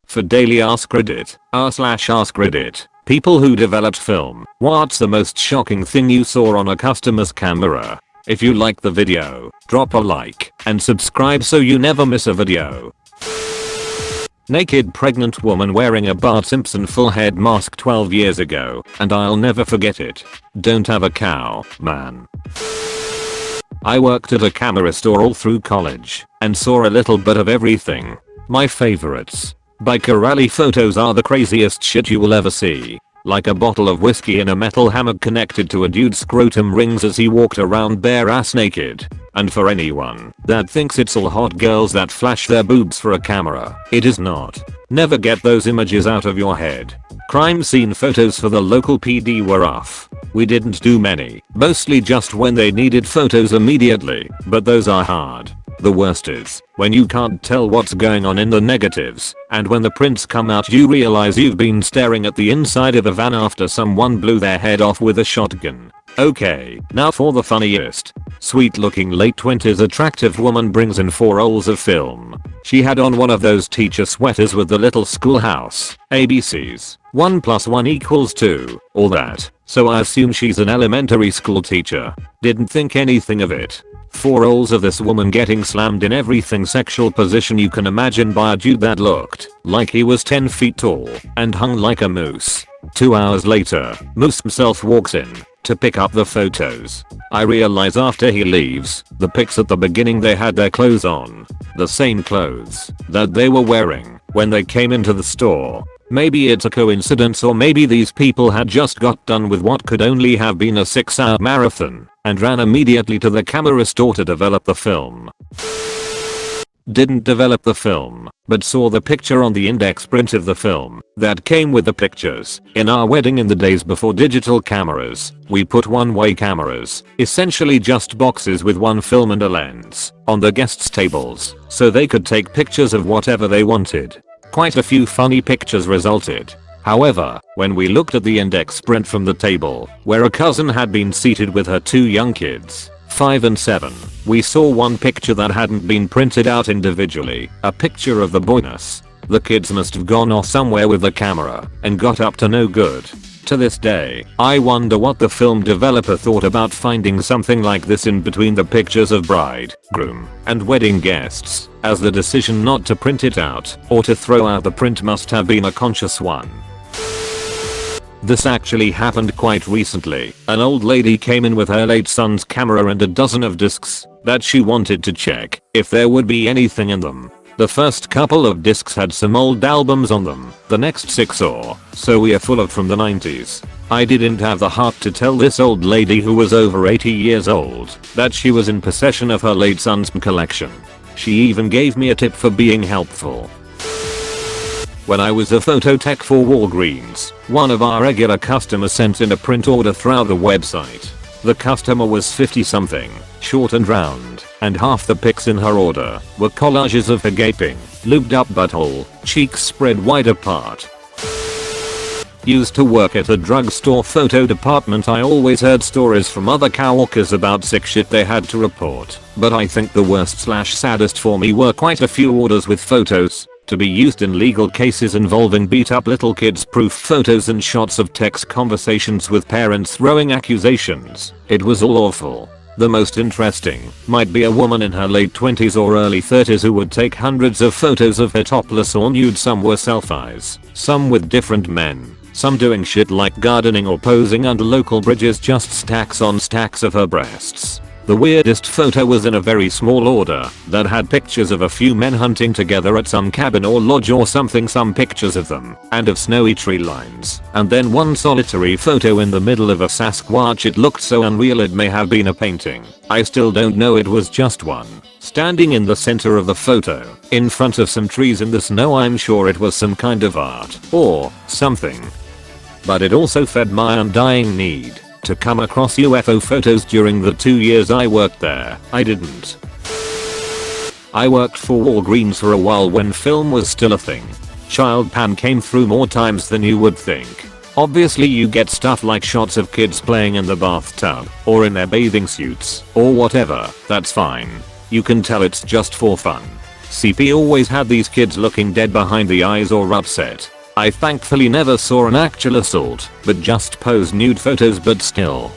For daily Ask Reddit, r/Ask Reddit. People who developed film. What's the most shocking thing you saw on a customer's camera? If you like the video, drop a like and subscribe so you never miss a video. Naked pregnant woman wearing a Bart Simpson full head mask 12 years ago, and I'll never forget it. Don't have a cow, man. I worked at a camera store all through college and saw a little bit of everything. My favorites. Biker photos are the craziest shit you will ever see. Like a bottle of whiskey in a metal hammock connected to a dude's scrotum rings as he walked around bare ass naked. And for anyone that thinks it's all hot girls that flash their boobs for a camera, it is not. Never get those images out of your head. Crime scene photos for the local PD were rough. We didn't do many, mostly just when they needed photos immediately, but those are hard. The worst is when you can't tell what's going on in the negatives, and when the prints come out you realize you've been staring at the inside of a van after someone blew their head off with a shotgun. Okay, now for the funniest. Sweet looking late 20s attractive woman brings in 4 rolls of film. She had on one of those teacher sweaters with the little schoolhouse, ABCs, 1 + 1 = 2, all that, so I assume she's an elementary school teacher. Didn't think anything of it. 4 rolls of this woman getting slammed in everything sexual position you can imagine by a dude that looked like he was 10 feet tall and hung like a moose. 2 hours later, Moose himself walks in to pick up the photos. I realize after he leaves, the pics at the beginning they had their clothes on. The same clothes that they were wearing when they came into the store. Maybe it's a coincidence, or maybe these people had just got done with what could only have been a 6-hour marathon and ran immediately to the camera store to develop the film. Didn't develop the film, but saw the picture on the index print of the film that came with the pictures. In our wedding in the days before digital cameras, we put one-way cameras, essentially just boxes with one film and a lens, on the guests' tables so they could take pictures of whatever they wanted. Quite a few funny pictures resulted. However, when we looked at the index print from the table, where a cousin had been seated with her 2 young kids, 5 and 7, we saw one picture that hadn't been printed out individually, a picture of the boyness. The kids must have gone off somewhere with the camera and got up to no good. To this day, I wonder what the film developer thought about finding something like this in between the pictures of bride, groom, and wedding guests, as the decision not to print it out or to throw out the print must have been a conscious one. This actually happened quite recently. An old lady came in with her late son's camera and a dozen of discs that she wanted to check if there would be anything in them. The first couple of discs had some old albums on them, the next 6 or so were full of from the 90s. I didn't have the heart to tell this old lady who was over 80 years old that she was in possession of her late son's collection. She even gave me a tip for being helpful. When I was a photo tech for Walgreens, one of our regular customers sent in a print order through the website. The customer was 50 something, short and round, and half the pics in her order were collages of her gaping, lubed up butthole, cheeks spread wide apart. Used to work at a drugstore photo department. I always heard stories from other coworkers about sick shit they had to report, but I think the worst/saddest for me were quite a few orders with photos to be used in legal cases involving beat up little kids, proof photos and shots of text conversations with parents throwing accusations. It was all awful. The most interesting might be a woman in her late 20s or early 30s who would take hundreds of photos of her topless or nude. Some were selfies, some with different men, some doing shit like gardening or posing under local bridges, just stacks on stacks of her breasts. The weirdest photo was in a very small order that had pictures of a few men hunting together at some cabin or lodge or something, some pictures of them and of snowy tree lines, and then one solitary photo in the middle of a Sasquatch. It looked so unreal it may have been a painting. I still don't know, it was just one, standing in the center of the photo, in front of some trees in the snow. I'm sure it was some kind of art or something. But it also fed my undying need to come across UFO photos during the 2 years I worked there. I didn't. I worked for Walgreens for a while when film was still a thing. Child pan came through more times than you would think. Obviously you get stuff like shots of kids playing in the bathtub or in their bathing suits or whatever. That's fine. You can tell it's just for fun. CP always had these kids looking dead behind the eyes or upset. I thankfully never saw an actual assault, but just posed nude photos, but still.